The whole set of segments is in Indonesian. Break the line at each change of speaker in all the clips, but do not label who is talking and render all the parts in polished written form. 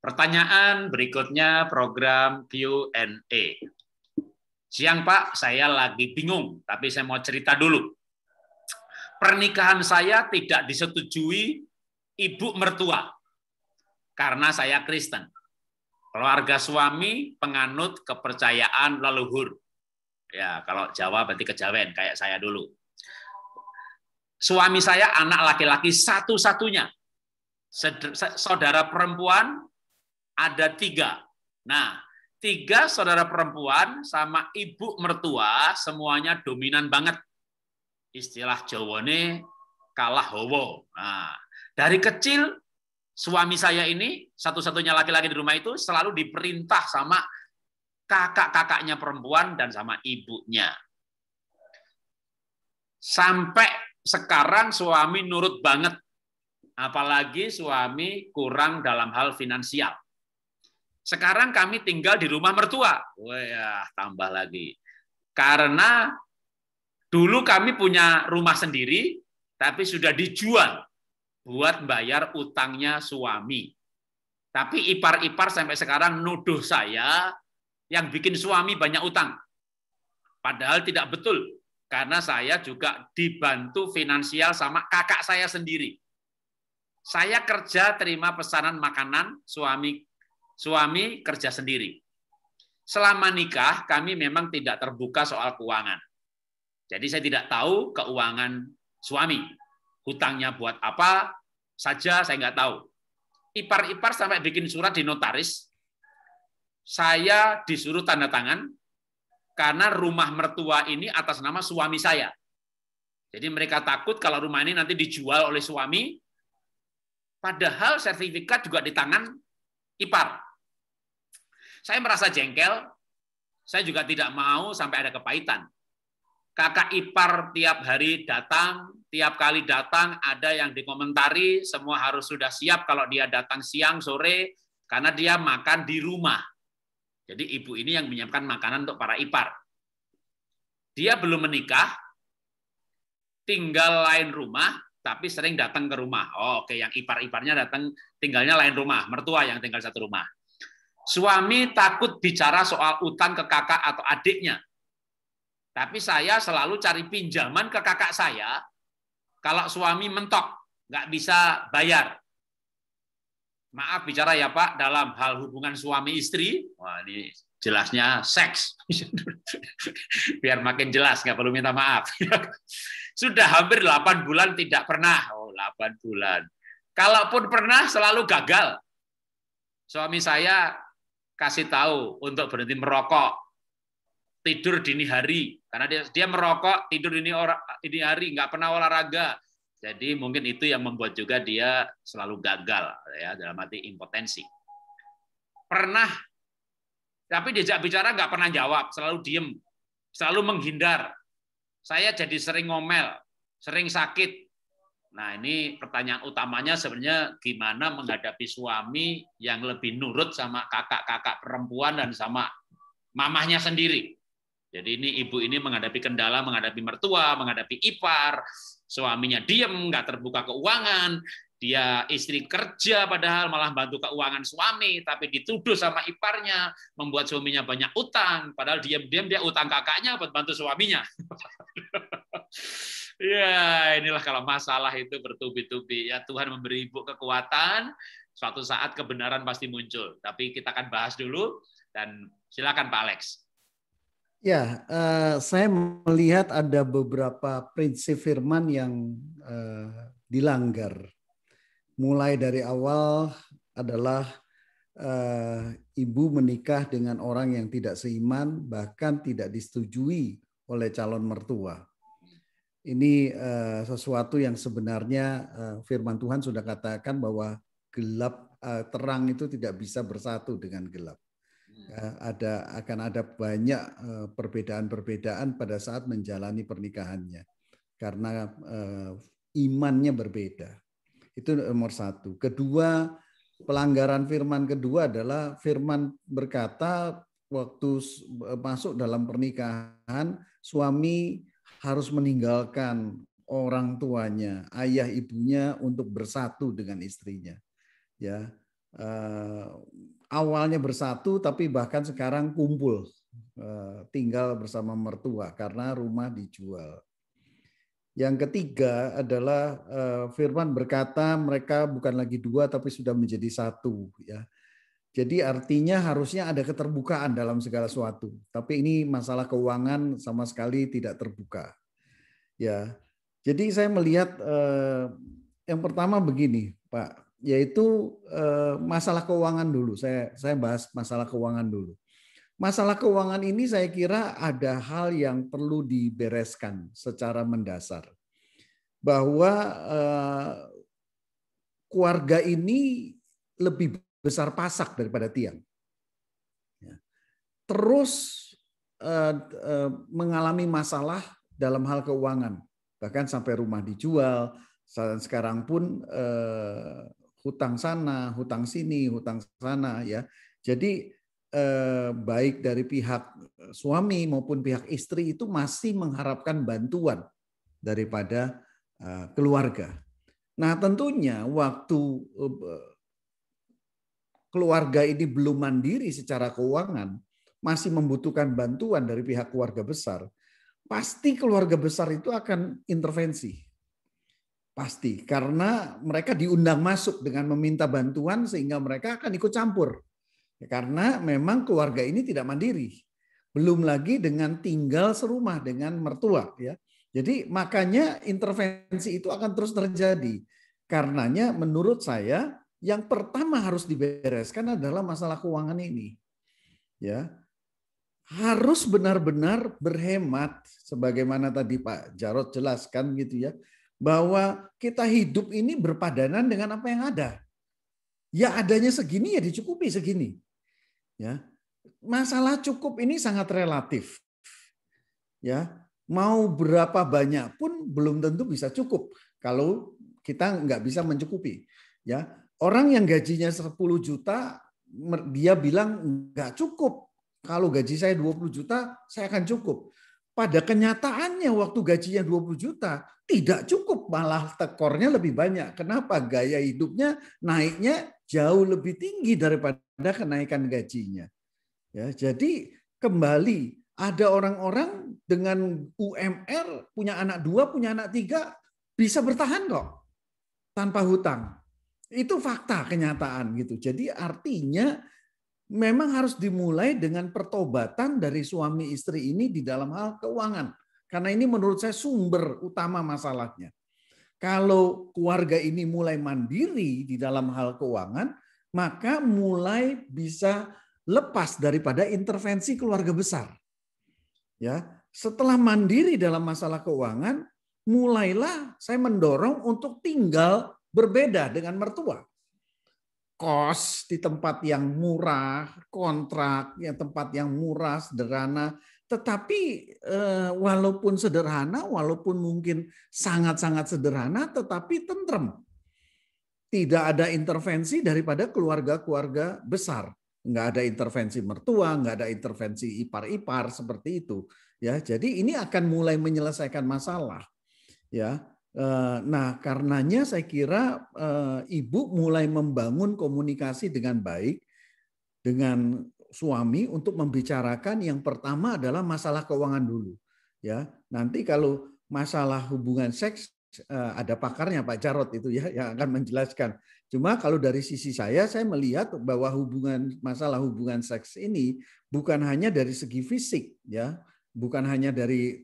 Pertanyaan berikutnya program Q&A. Siang Pak, saya lagi bingung, tapi saya mau cerita dulu. Pernikahan saya tidak disetujui ibu mertua karena saya Kristen. Keluarga suami penganut kepercayaan leluhur. Ya, kalau Jawa berarti kejawen kayak saya dulu. Suami saya anak laki-laki satu-satunya. Saudara perempuan ada 3. Nah, 3 saudara perempuan sama ibu mertua semuanya dominan banget. Istilah Jawane kalah hawa. Nah, dari kecil suami saya ini satu-satunya laki-laki di rumah itu selalu diperintah sama kakak-kakaknya perempuan dan sama ibunya. Sampai sekarang suami nurut banget. Apalagi suami kurang dalam hal finansial. Sekarang kami tinggal di rumah mertua. Wah, tambah lagi. Karena dulu kami punya rumah sendiri, tapi sudah dijual buat bayar utangnya suami. Tapi ipar-ipar sampai sekarang nuduh saya yang bikin suami banyak utang. Padahal tidak betul, karena saya juga dibantu finansial sama kakak saya sendiri. Saya kerja terima pesanan makanan, suami kerja sendiri. Selama nikah, kami memang tidak terbuka soal keuangan. Jadi saya tidak tahu keuangan suami. Hutangnya buat apa saja saya nggak tahu. Ipar-ipar sampai bikin surat di notaris, saya disuruh tanda tangan karena rumah mertua ini atas nama suami saya. Jadi mereka takut kalau rumah ini nanti dijual oleh suami, padahal sertifikat juga di tangan ipar. Saya merasa jengkel, saya juga tidak mau sampai ada kepahitan. Kakak ipar tiap hari datang, tiap kali datang ada yang dikomentari, semua harus sudah siap kalau dia datang siang, sore, karena dia makan di rumah. Jadi ibu ini yang menyiapkan makanan untuk para ipar. Dia belum menikah, tinggal lain rumah, tapi sering datang ke rumah. Oh, oke, yang ipar-iparnya datang tinggalnya lain rumah, mertua yang tinggal satu rumah. Suami takut bicara soal utang ke kakak atau adiknya. Tapi saya selalu cari pinjaman ke kakak saya, kalau suami mentok, nggak bisa bayar. Maaf bicara ya Pak, dalam hal hubungan suami istri, wah ini jelasnya seks. Biar makin jelas, nggak perlu minta maaf. Sudah hampir 8 bulan tidak pernah. Oh, 8 bulan. Kalaupun pernah, selalu gagal. Suami saya kasih tahu untuk berhenti merokok, tidur dini hari. Karena dia merokok, tidur dini hari, nggak pernah olahraga. Jadi mungkin itu yang membuat juga dia selalu gagal, ya, dalam arti impotensi. Pernah, tapi diajak bicara nggak pernah jawab, selalu diem, selalu menghindar. Saya jadi sering ngomel, sering sakit. Nah, ini pertanyaan utamanya sebenarnya gimana menghadapi suami yang lebih nurut sama kakak-kakak perempuan dan sama mamahnya sendiri. Jadi ini ibu ini menghadapi kendala, menghadapi mertua, menghadapi ipar, suaminya diem, nggak terbuka keuangan, dia istri kerja padahal malah bantu keuangan suami, tapi dituduh sama iparnya, membuat suaminya banyak utang, padahal diam-diam dia utang kakaknya buat bantu suaminya. Ya, inilah kalau masalah itu bertubi-tubi. Ya, Tuhan memberi ibu kekuatan, suatu saat kebenaran pasti muncul. Tapi kita akan bahas dulu, dan silakan Pak Alex.
Ya, saya melihat ada beberapa prinsip firman yang dilanggar. Mulai dari awal adalah ibu menikah dengan orang yang tidak seiman, bahkan tidak disetujui oleh calon mertua. Ini sesuatu yang sebenarnya firman Tuhan sudah katakan bahwa gelap terang itu tidak bisa bersatu dengan gelap. Akan ada banyak perbedaan-perbedaan pada saat menjalani pernikahannya karena imannya berbeda. Itu nomor satu. Kedua, pelanggaran firman kedua adalah firman berkata waktu masuk dalam pernikahan suami harus meninggalkan orang tuanya, ayah ibunya untuk bersatu dengan istrinya. Ya. awalnya bersatu tapi bahkan sekarang kumpul tinggal bersama mertua karena rumah dijual. Yang ketiga adalah firman berkata mereka bukan lagi dua tapi sudah menjadi satu, ya. Jadi artinya harusnya ada keterbukaan dalam segala sesuatu. Tapi ini masalah keuangan sama sekali tidak terbuka. Ya. Jadi saya melihat yang pertama begini, Pak, yaitu masalah keuangan dulu. Saya bahas masalah keuangan dulu. Masalah keuangan ini saya kira ada hal yang perlu dibereskan secara mendasar. Bahwa keluarga ini lebih besar pasak daripada tiang. Terus mengalami masalah dalam hal keuangan. Bahkan sampai rumah dijual, sekarang pun hutang sana, hutang sini, hutang sana, ya. Jadi baik dari pihak suami maupun pihak istri itu masih mengharapkan bantuan daripada keluarga. Nah, tentunya waktu keluarga ini belum mandiri secara keuangan, masih membutuhkan bantuan dari pihak keluarga besar, pasti keluarga besar itu akan intervensi. Pasti, karena mereka diundang masuk dengan meminta bantuan sehingga mereka akan ikut campur. Karena memang keluarga ini tidak mandiri. Belum lagi dengan tinggal serumah dengan mertua, ya. Jadi makanya intervensi itu akan terus terjadi. Karenanya menurut saya yang pertama harus dibereskan adalah masalah keuangan ini. Ya. Harus benar-benar berhemat sebagaimana tadi Pak Jarod jelaskan gitu ya, bahwa kita hidup ini berpadanan dengan apa yang ada. Ya adanya segini ya dicukupi segini. Ya. Masalah cukup ini sangat relatif. Ya, mau berapa banyak pun belum tentu bisa cukup kalau kita nggak bisa mencukupi. Ya, orang yang gajinya 10 juta dia bilang nggak cukup. Kalau gaji saya 20 juta, saya akan cukup. Pada kenyataannya waktu gajinya 20 juta tidak cukup, malah tekornya lebih banyak. Kenapa? Gaya hidupnya naiknya jauh lebih tinggi daripada kenaikan gajinya. Ya, jadi kembali ada orang-orang dengan UMR punya anak 2, punya anak 3 bisa bertahan kok tanpa hutang. Itu fakta kenyataan gitu. Jadi artinya memang harus dimulai dengan pertobatan dari suami istri ini di dalam hal keuangan. Karena ini menurut saya sumber utama masalahnya. Kalau keluarga ini mulai mandiri di dalam hal keuangan, maka mulai bisa lepas daripada intervensi keluarga besar. Ya, setelah mandiri dalam masalah keuangan, mulailah saya mendorong untuk tinggal berbeda dengan mertua. Kos di tempat yang murah, kontrak ya tempat yang murah, sederhana, tetapi walaupun sederhana, walaupun mungkin sangat-sangat sederhana, tetapi tentrem. Tidak ada intervensi daripada keluarga-keluarga besar. Nggak ada intervensi mertua, nggak ada intervensi ipar-ipar seperti itu. Ya, jadi ini akan mulai menyelesaikan masalah. Ya, nah karenanya saya kira ibu mulai membangun komunikasi dengan baik dengan suami untuk membicarakan yang pertama adalah masalah keuangan dulu. Ya, nanti kalau masalah hubungan seks ada pakarnya Pak Jarod itu ya yang akan menjelaskan. Cuma kalau dari sisi saya melihat bahwa masalah hubungan seks ini bukan hanya dari segi fisik ya, bukan hanya dari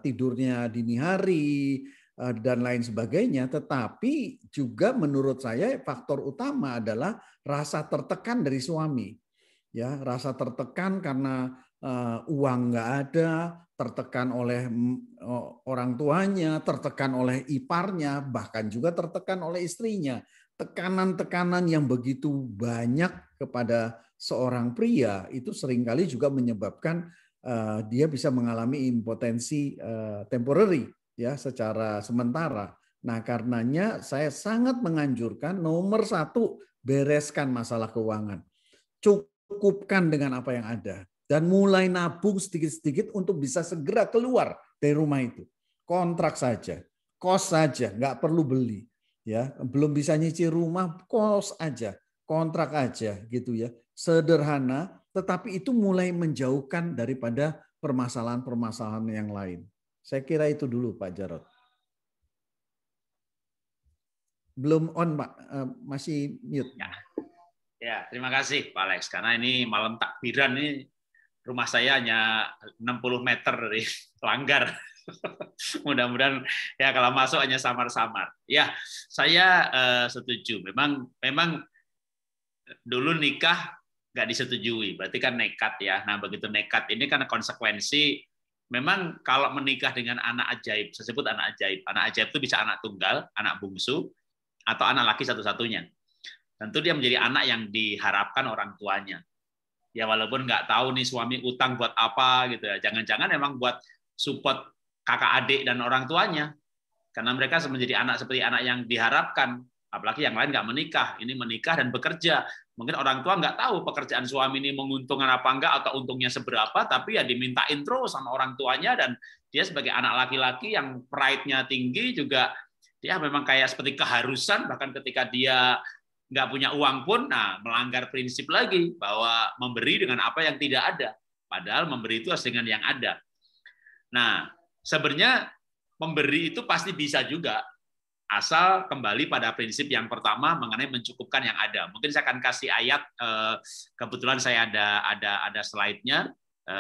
tidurnya dini hari dan lain sebagainya, tetapi juga menurut saya faktor utama adalah rasa tertekan dari suami. Ya, rasa tertekan karena uang nggak ada, tertekan oleh orang tuanya, tertekan oleh iparnya, bahkan juga tertekan oleh istrinya. Tekanan-tekanan yang begitu banyak kepada seorang pria itu seringkali juga menyebabkan dia bisa mengalami impotensi temporary ya secara sementara. Nah, karenanya saya sangat menganjurkan nomor 1 bereskan masalah keuangan. Cukupkan dengan apa yang ada dan mulai nabung sedikit-sedikit untuk bisa segera keluar dari rumah itu. Kontrak saja, kos saja, nggak perlu beli. Ya, belum bisa nyicil rumah, kos aja. kontrak aja gitu ya. Sederhana, tetapi itu mulai menjauhkan daripada permasalahan-permasalahan yang lain. Saya kira itu dulu Pak Jarod. Belum on Pak, masih mute.
Ya, terima kasih Pak Alex. Karena ini malam takbiran ini rumah saya hanya 60 meter dari pelanggar. Mudah-mudahan ya kalau masuk hanya samar-samar. Ya, saya setuju. Memang dulu nikah nggak disetujui, berarti kan nekat ya. Nah, begitu nekat ini kan konsekuensi. Memang kalau menikah dengan anak ajaib, saya sebut anak ajaib. Anak ajaib itu bisa anak tunggal, anak bungsu, atau anak laki satu-satunya. Tentu dia menjadi anak yang diharapkan orang tuanya. Ya walaupun nggak tahu nih suami utang buat apa gitu ya. Jangan-jangan memang buat support kakak adik dan orang tuanya. Karena mereka menjadi anak seperti anak yang diharapkan. Apalagi yang lain nggak menikah. Ini menikah dan bekerja. Mungkin orang tua nggak tahu pekerjaan suami ini menguntungkan apa enggak atau untungnya seberapa, tapi ya dimintain terus sama orang tuanya, dan dia sebagai anak laki-laki yang pride-nya tinggi juga, dia memang kayak seperti keharusan, bahkan ketika dia nggak punya uang pun, nah melanggar prinsip lagi bahwa memberi dengan apa yang tidak ada, padahal memberi itu harus dengan yang ada. Nah, sebenarnya memberi itu pasti bisa juga, asal kembali pada prinsip yang pertama mengenai mencukupkan yang ada. Mungkin saya akan kasih ayat, kebetulan saya ada slide-nya,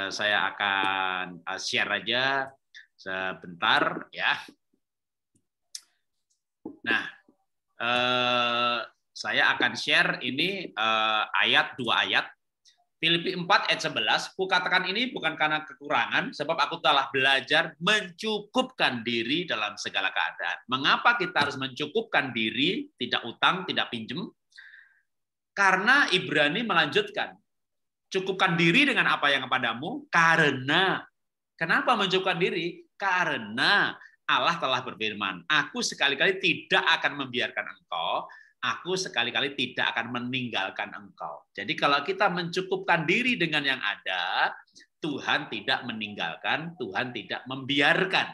saya akan share aja sebentar ya. Nah, saya akan share ini dua ayat. Filipi 4 ayat 11, kukatakan ini bukan karena kekurangan, sebab aku telah belajar mencukupkan diri dalam segala keadaan. Mengapa kita harus mencukupkan diri, tidak utang, tidak pinjem? Karena Ibrani melanjutkan, cukupkan diri dengan apa yang kepadamu, karena, kenapa mencukupkan diri? Karena Allah telah berfirman, aku sekali-kali tidak akan membiarkan engkau, aku sekali-kali tidak akan meninggalkan engkau. Jadi kalau kita mencukupkan diri dengan yang ada, Tuhan tidak meninggalkan, Tuhan tidak membiarkan.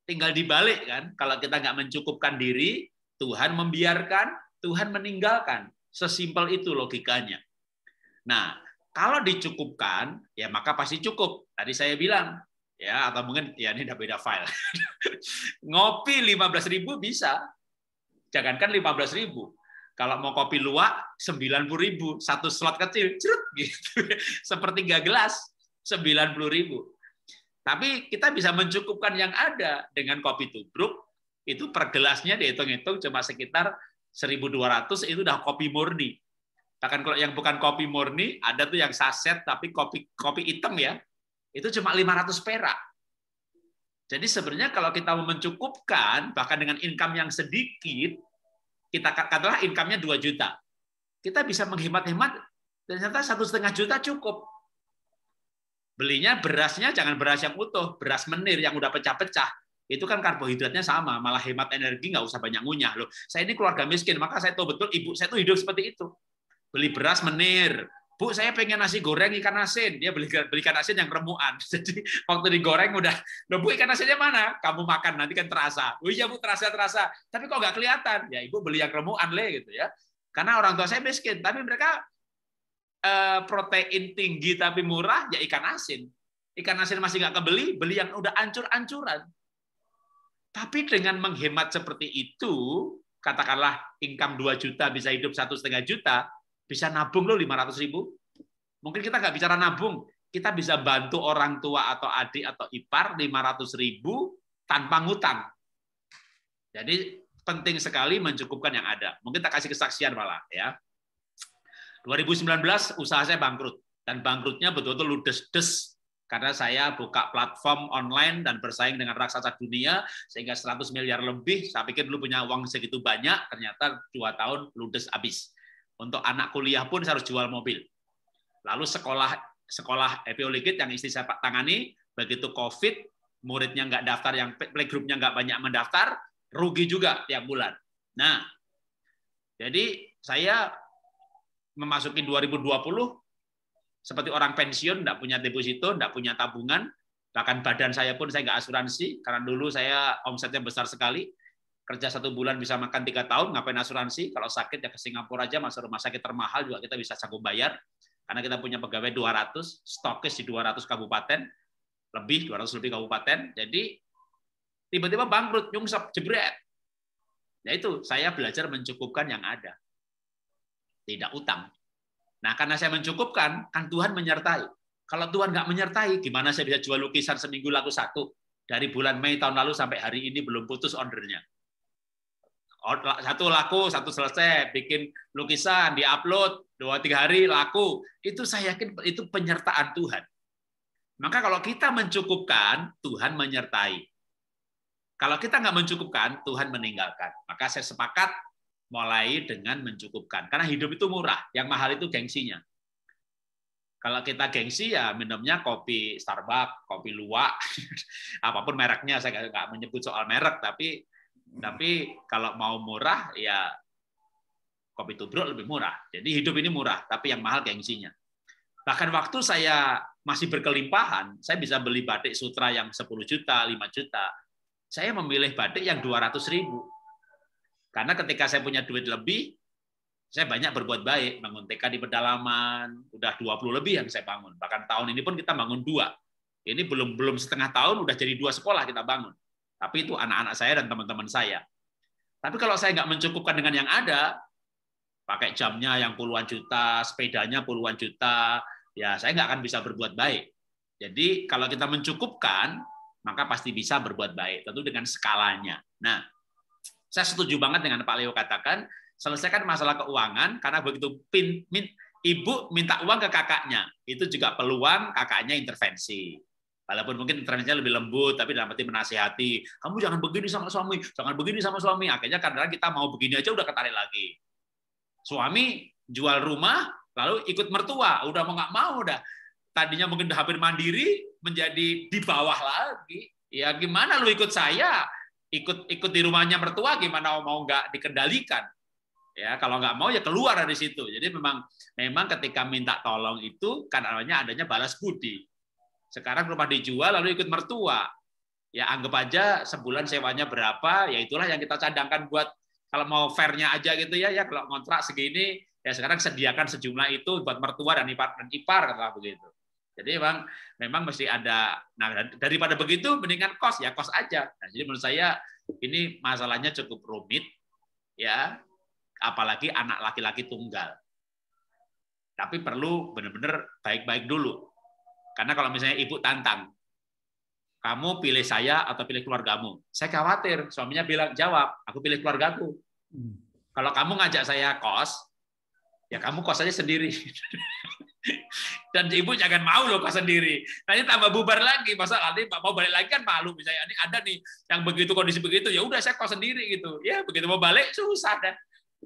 Tinggal dibalik kan, kalau kita nggak mencukupkan diri, Tuhan membiarkan, Tuhan meninggalkan. Sesimpel itu logikanya. Nah, kalau dicukupkan, ya maka pasti cukup. Tadi saya bilang, ya atau mungkin ya ini udah beda file. Ngopi 15.000 bisa. Jangankan 15.000. Kalau mau kopi luwak 90.000, satu slot kecil, cerut gitu. Sepertiga gelas 90.000. Tapi kita bisa mencukupkan yang ada dengan kopi tubruk, itu per gelasnya dihitung-hitung cuma sekitar 1.200, itu udah kopi murni. Bahkan kalau yang bukan kopi murni, ada tuh yang saset tapi kopi hitam ya, itu cuma 500 perak. Jadi sebenarnya kalau kita mau mencukupkan, bahkan dengan income yang sedikit, kita katakanlah income-nya 2 juta, kita bisa menghemat-hemat, ternyata 1,5 juta cukup. Belinya berasnya jangan beras yang utuh, beras menir yang udah pecah-pecah. Itu kan karbohidratnya sama, malah hemat energi, nggak usah banyak ngunyah. Loh, saya ini keluarga miskin, maka saya tahu betul ibu saya tuh hidup seperti itu. Beli beras menir, Bu, saya pengen nasi goreng ikan asin. Dia beli ikan asin yang remuan. Jadi waktu digoreng udah, loh Bu, ikan asinnya mana? Kamu makan nanti kan terasa. Oh iya Bu, terasa. Tapi kok nggak kelihatan? Ya Ibu beli yang remuan gitu ya. Karena orang tua saya miskin, tapi mereka protein tinggi tapi murah ya ikan asin. Ikan asin masih nggak kebeli, beli yang udah ancur-ancuran. Tapi dengan menghemat seperti itu, katakanlah income 2 juta bisa hidup 1,5 juta, bisa nabung loh 500.000. Mungkin kita nggak bicara nabung, kita bisa bantu orang tua atau adik atau ipar 500.000 tanpa ngutang. Jadi penting sekali mencukupkan yang ada. Mungkin tak kasih kesaksian malah ya. 2019 usaha saya bangkrut, dan bangkrutnya betul-betul ludes-des karena saya buka platform online dan bersaing dengan raksasa dunia sehingga 100 miliar lebih. Saya pikir dulu punya uang segitu banyak, ternyata 2 tahun ludes habis. Untuk anak kuliah pun saya harus jual mobil. Lalu sekolah EPO Ligit yang istri saya tangani, begitu COVID, muridnya nggak daftar, yang playgroup-nya nggak banyak mendaftar, rugi juga tiap bulan. Nah, jadi saya memasuki 2020 seperti orang pensiun, nggak punya deposito, nggak punya tabungan, bahkan badan saya pun saya nggak asuransi, karena dulu saya omsetnya besar sekali. Kerja 1 bulan bisa makan 3 tahun, ngapain asuransi? Kalau sakit ya ke Singapura aja, masuk rumah sakit termahal juga kita bisa sanggup bayar. Karena kita punya pegawai 200, stokis di 200 kabupaten, lebih 200 lebih kabupaten. Jadi tiba-tiba bangkrut, nyungsep, jebret. Ya itu, saya belajar mencukupkan yang ada. Tidak utang. Nah, karena saya mencukupkan, kan Tuhan menyertai. Kalau Tuhan nggak menyertai, gimana saya bisa jual lukisan seminggu laku 1? Dari bulan Mei tahun lalu sampai hari ini belum putus ordernya. 1 laku, 1 selesai, bikin lukisan, diupload, 2-3 hari laku. Itu saya yakin itu penyertaan Tuhan. Maka kalau kita mencukupkan, Tuhan menyertai. Kalau kita nggak mencukupkan, Tuhan meninggalkan. Maka saya sepakat mulai dengan mencukupkan. Karena hidup itu murah, yang mahal itu gengsinya. Kalau kita gengsi ya minumnya kopi Starbucks, kopi luwak, apapun mereknya, saya nggak menyebut soal merek, tapi kalau mau murah ya kopi tubruk lebih murah. Jadi hidup ini murah, tapi yang mahal gengsinya. Bahkan waktu saya masih berkelimpahan, saya bisa beli batik sutra yang 10 juta, 5 juta. Saya memilih batik yang 200.000. Karena ketika saya punya duit lebih, saya banyak berbuat baik, bangun TK di pedalaman, udah 20 lebih yang saya bangun. Bahkan tahun ini pun kita bangun 2. Ini belum setengah tahun udah jadi 2 sekolah kita bangun. Tapi itu anak-anak saya dan teman-teman saya. Tapi kalau saya nggak mencukupkan dengan yang ada, pakai jamnya yang puluhan juta, sepedanya puluhan juta, ya saya nggak akan bisa berbuat baik. Jadi kalau kita mencukupkan, maka pasti bisa berbuat baik, tentu dengan skalanya. Nah, saya setuju banget dengan Pak Leo katakan, selesaikan masalah keuangan, karena begitu ibu minta uang ke kakaknya, itu juga peluang kakaknya intervensi. Walaupun mungkin intervensinya lebih lembut, tapi dalam arti menasihati, kamu jangan begini sama suami, jangan begini sama suami. Akhirnya kadang kita mau begini aja udah ketarik lagi. Suami jual rumah, lalu ikut mertua, udah mau nggak mau udah. Tadinya mungkin udah hampir mandiri, menjadi di bawah lagi. Ya gimana lu ikut saya, ikut di rumahnya mertua, gimana mau nggak dikendalikan? Ya kalau nggak mau ya keluar dari situ. Jadi memang ketika minta tolong itu kan adanya balas budi. Sekarang rumah dijual lalu ikut mertua. Ya anggap aja sebulan sewanya berapa, ya itulah yang kita cadangkan buat kalau mau fairnya aja gitu ya kalau kontrak segini, ya sekarang sediakan sejumlah itu buat mertua dan ipar katakanlah begitu. Jadi memang mesti ada. Nah daripada begitu mendingan kos aja. Nah, jadi menurut saya ini masalahnya cukup rumit ya, apalagi anak laki-laki tunggal. Tapi perlu benar-benar baik-baik dulu. Karena kalau misalnya ibu tantang, kamu pilih saya atau pilih keluargamu? Saya khawatir, suaminya bilang, jawab, aku pilih keluargaku. Kalau kamu ngajak saya kos, ya kamu kos aja sendiri. Dan ibu jangan mau loh kos sendiri. Nanti tambah bubar lagi, masa nanti mau balik lagi kan malu. Misalnya ini ada nih yang begitu kondisi begitu, ya udah saya kos sendiri gitu. Ya begitu mau balik susah dah.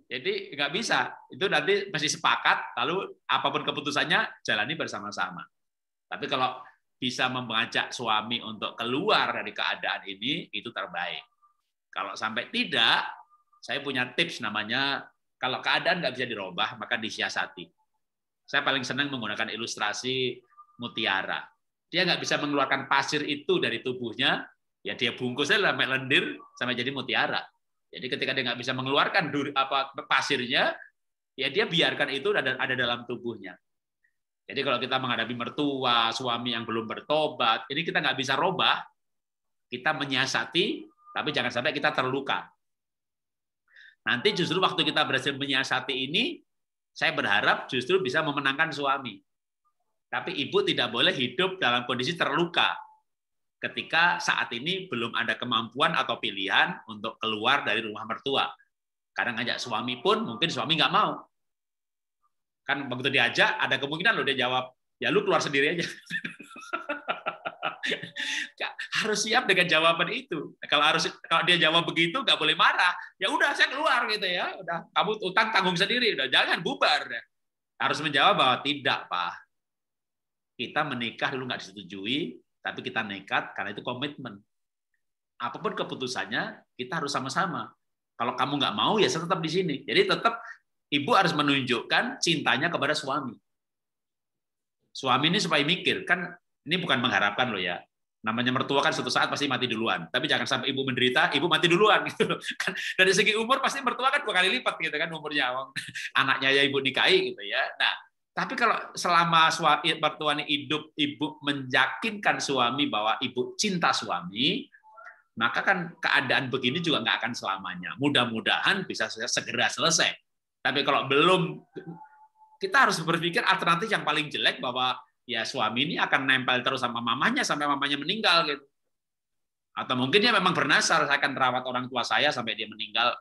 Jadi nggak bisa. Itu nanti mesti sepakat, lalu apapun keputusannya jalani bersama-sama. Tapi kalau bisa mengajak suami untuk keluar dari keadaan ini, itu terbaik. Kalau sampai tidak, saya punya tips namanya, kalau keadaan nggak bisa dirubah, maka disiasati. Saya paling senang menggunakan ilustrasi mutiara. Dia nggak bisa mengeluarkan pasir itu dari tubuhnya, ya dia bungkusnya sampai lendir, sampai jadi mutiara. Jadi ketika dia nggak bisa mengeluarkan pasirnya, ya dia biarkan itu ada dalam tubuhnya. Jadi kalau kita menghadapi mertua, suami yang belum bertobat, ini kita nggak bisa robah, kita menyiasati, tapi jangan sampai kita terluka. Nanti justru waktu kita berhasil menyiasati ini, saya berharap justru bisa memenangkan suami. Tapi ibu tidak boleh hidup dalam kondisi terluka ketika saat ini belum ada kemampuan atau pilihan untuk keluar dari rumah mertua. Kadang ngajak suami pun mungkin suami nggak mau. Kan begitu diajak, ada kemungkinan loh dia jawab, ya lu keluar sendiri aja. Harus siap dengan jawaban itu. Kalau dia jawab begitu, nggak boleh marah. Ya udah saya keluar gitu ya. Udah kamu utang tanggung sendiri. Udah jangan bubar. Harus menjawab bahwa tidak, Pak. Kita menikah dulu nggak disetujui, tapi kita nekat karena itu komitmen. Apapun keputusannya, kita harus sama-sama. Kalau kamu nggak mau, ya saya tetap di sini. Jadi tetap ibu harus menunjukkan cintanya kepada suami. Suami ini supaya mikir, kan ini bukan mengharapkan loh ya. Namanya mertua kan suatu saat pasti mati duluan. Tapi jangan sampai ibu menderita, ibu mati duluan gitu loh. Kan dari segi umur pasti mertua kan 2 kali lipat gitu kan umurnya. Anaknya ya ibu nikahi gitu ya. Nah, tapi kalau selama mertua ini hidup, ibu meyakinkan suami bahwa ibu cinta suami, maka kan keadaan begini juga nggak akan selamanya. Mudah-mudahan bisa segera selesai. Tapi kalau belum, kita harus berpikir alternatif yang paling jelek bahwa ya suami ini akan nempel terus sama mamanya sampai mamanya meninggal gitu. Atau mungkin dia memang bernasar, saya akan merawat orang tua saya sampai dia meninggal,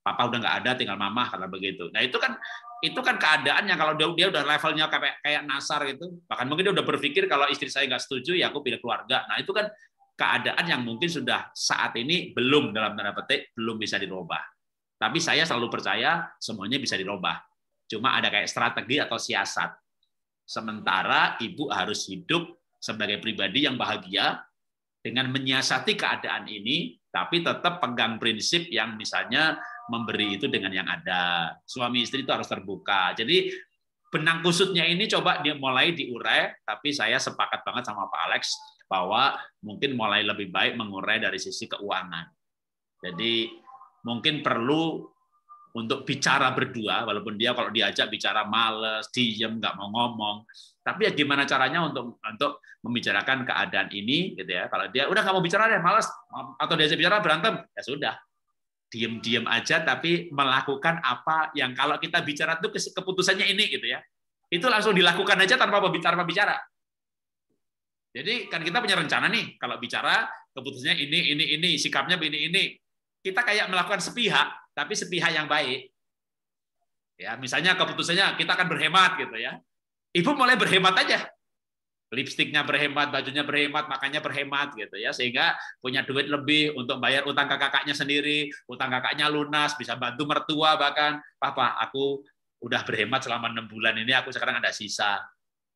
papa udah nggak ada, tinggal mama, karena begitu. Nah itu kan keadaan yang kalau dia udah levelnya kayak nasar gitu, bahkan mungkin dia udah berpikir kalau istri saya nggak setuju ya aku pilih keluarga. Nah itu kan keadaan yang mungkin sudah saat ini belum, dalam tanda petik, belum bisa dirubah. Tapi saya selalu percaya semuanya bisa dirubah. Cuma ada kayak strategi atau siasat. Sementara ibu harus hidup sebagai pribadi yang bahagia dengan menyiasati keadaan ini, tapi tetap pegang prinsip yang misalnya memberi itu dengan yang ada. Suami istri itu harus terbuka. Jadi benang kusutnya ini coba mulai diurai, tapi saya sepakat banget sama Pak Alex bahwa mungkin mulai lebih baik mengurai dari sisi keuangan. Jadi mungkin perlu untuk bicara berdua, walaupun dia kalau diajak bicara males, diem, nggak mau ngomong. Tapi ya gimana caranya untuk membicarakan keadaan ini, gitu ya. Kalau dia udah nggak mau bicara deh, males, atau diajak bicara berantem, ya sudah, diem aja, tapi melakukan apa yang kalau kita bicara tuh keputusannya ini, gitu ya. Itu langsung dilakukan aja tanpa bicara. Jadi kan kita punya rencana nih, kalau bicara keputusannya ini, sikapnya ini. Kita kayak melakukan sepihak, tapi sepihak yang baik. Ya, misalnya keputusannya kita akan berhemat gitu ya. Ibu mulai berhemat aja. Lipstiknya berhemat, bajunya berhemat, makannya berhemat gitu ya, sehingga punya duit lebih untuk bayar utang ke kakaknya sendiri, utang kakaknya lunas, bisa bantu mertua bahkan, papa aku udah berhemat selama 6 bulan ini, aku sekarang ada sisa.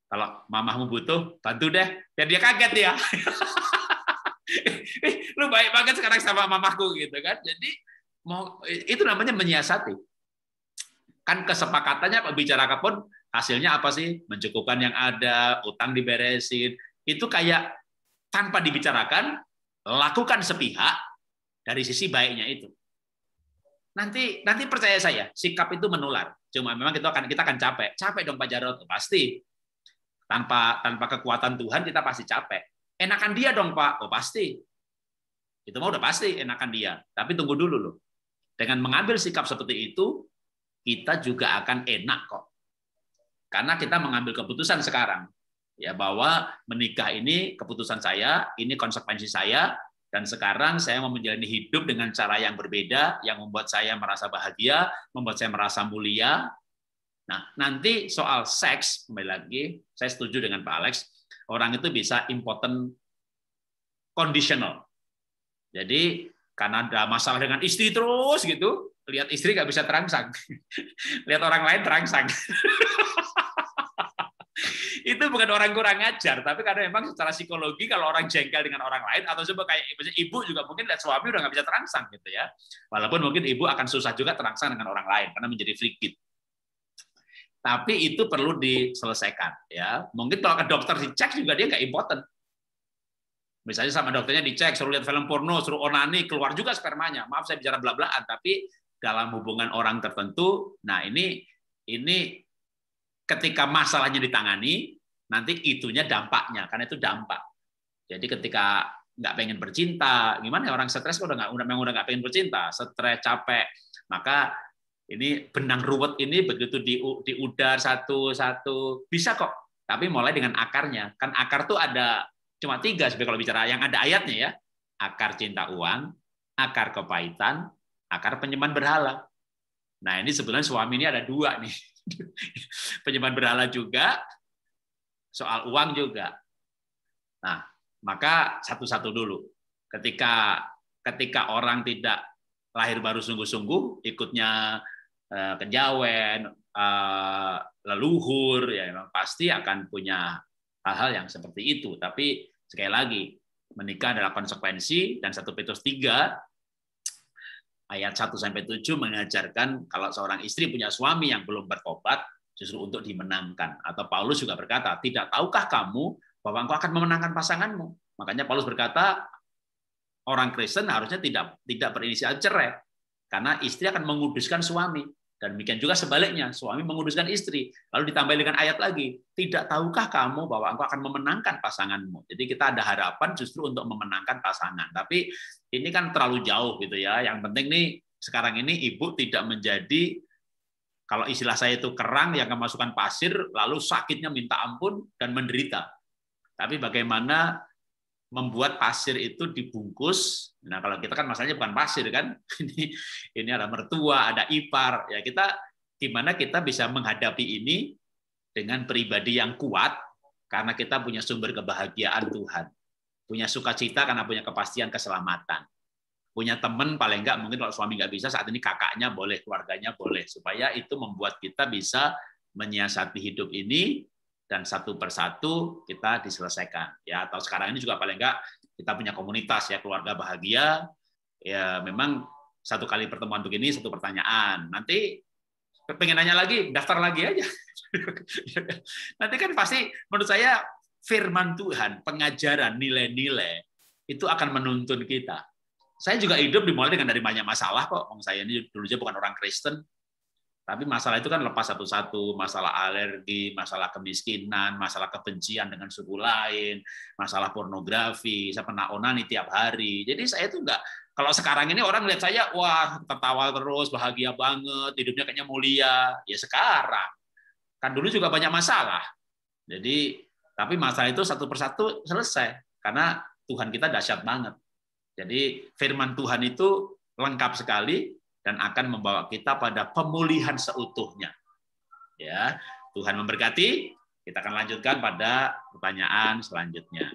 Kalau mamahmu butuh, bantu deh. Biar dia kaget ya. Lu baik banget sekarang sama mamaku gitu kan. Jadi itu namanya menyiasati. Kan kesepakatannya pembicaraan pun hasilnya apa sih? Mencukupkan yang ada, utang diberesin. Itu kayak tanpa dibicarakan, lakukan sepihak dari sisi baiknya itu. Nanti percaya saya, sikap itu menular. Cuma memang kita akan capek. Capek dong Pak Jarod, pasti. Tanpa kekuatan Tuhan kita pasti capek. Enakan dia dong Pak, oh pasti. Itu mah udah pasti enakan dia. Tapi tunggu dulu loh. Dengan mengambil sikap seperti itu, kita juga akan enak kok. Karena kita mengambil keputusan sekarang. Ya bahwa menikah ini keputusan saya, ini konsekuensi saya, dan sekarang saya mau menjalani hidup dengan cara yang berbeda, yang membuat saya merasa bahagia, membuat saya merasa mulia. Nah, nanti soal seks, kembali lagi, saya setuju dengan Pak Alex, orang itu bisa impotent conditional. Jadi, karena ada masalah dengan istri terus gitu, lihat istri nggak bisa terangsang. Lihat orang lain terangsang. Itu bukan orang kurang ajar, tapi karena memang secara psikologi kalau orang jengkel dengan orang lain, atau coba kayak ibu juga mungkin lihat suami udah nggak bisa terangsang gitu ya. Walaupun mungkin ibu akan susah juga terangsang dengan orang lain, karena menjadi frigid. Tapi itu perlu diselesaikan ya. Mungkin kalau ke dokter dicek juga dia nggak impotent. Misalnya sama dokternya dicek, suruh lihat film porno, suruh onani, keluar juga spermanya. Maaf saya bicara bla-blaan, tapi dalam hubungan orang tertentu, nah ini ketika masalahnya ditangani, nanti itunya dampaknya, karena itu dampak. Jadi ketika nggak pengen bercinta, gimana ya orang stres kok udah nggak pengen bercinta, stres, capek, maka ini benang ruwet ini begitu diudar satu-satu bisa kok, tapi mulai dengan akarnya. Kan akar tuh ada cuma 3 sebenarnya kalau bicara yang ada ayatnya ya. Akar cinta uang, akar kepahitan, akar penyembahan berhala. Nah ini sebenarnya suami ini ada 2 nih. Penyembahan berhala juga, soal uang juga. Nah maka satu-satu dulu. Ketika orang tidak lahir baru sungguh-sungguh, ikutnya kejawen, leluhur, ya memang pasti akan punya hal-hal yang seperti itu. Tapi sekali lagi, menikah adalah konsekuensi, dan 1 Petrus 3 ayat 1-7 mengajarkan kalau seorang istri punya suami yang belum bertobat, justru untuk dimenangkan. Atau Paulus juga berkata, tidak tahukah kamu bahwa engkau akan memenangkan pasanganmu. Makanya Paulus berkata, orang Kristen harusnya tidak berinisial cerai, karena istri akan menguduskan suami. Dan demikian juga sebaliknya, suami menguduskan istri. Lalu ditambah dengan ayat lagi, tidak tahukah kamu bahwa engkau akan memenangkan pasanganmu? Jadi kita ada harapan justru untuk memenangkan pasangan. Tapi ini kan terlalu jauh gitu ya. Yang penting nih sekarang ini ibu tidak menjadi, kalau istilah saya itu kerang yang kemasukan pasir, lalu sakitnya minta ampun dan menderita. Tapi bagaimana membuat pasir itu dibungkus. Nah, kalau kita kan masalahnya bukan pasir kan. Ini ada mertua, ada ipar. Ya kita gimana kita bisa menghadapi ini dengan pribadi yang kuat karena kita punya sumber kebahagiaan Tuhan. Punya sukacita karena punya kepastian keselamatan. Punya teman paling enggak, mungkin kalau suami nggak bisa saat ini kakaknya boleh, keluarganya boleh, supaya itu membuat kita bisa menyiasati hidup ini dan satu persatu kita diselesaikan ya. Atau sekarang ini juga paling enggak kita punya komunitas ya, keluarga bahagia ya. Memang satu kali pertemuan begini satu pertanyaan, nanti pengen nanya lagi daftar lagi aja. Nanti kan pasti menurut saya firman Tuhan, pengajaran, nilai-nilai itu akan menuntun kita. Saya juga hidup dimulai dengan dari banyak masalah kok. Saya ini dulunya bukan orang Kristen. Tapi masalah itu kan lepas satu-satu, masalah alergi, masalah kemiskinan, masalah kebencian dengan suku lain, masalah pornografi, saya pernah onani tiap hari. Jadi saya tuh enggak, kalau sekarang ini orang lihat saya, wah tertawa terus, bahagia banget, hidupnya kayaknya mulia. Ya sekarang, kan dulu juga banyak masalah. Jadi, tapi masalah itu satu persatu selesai, karena Tuhan kita dahsyat banget. Jadi firman Tuhan itu lengkap sekali, dan akan membawa kita pada pemulihan seutuhnya. Ya, Tuhan memberkati. Kita akan lanjutkan pada pertanyaan selanjutnya.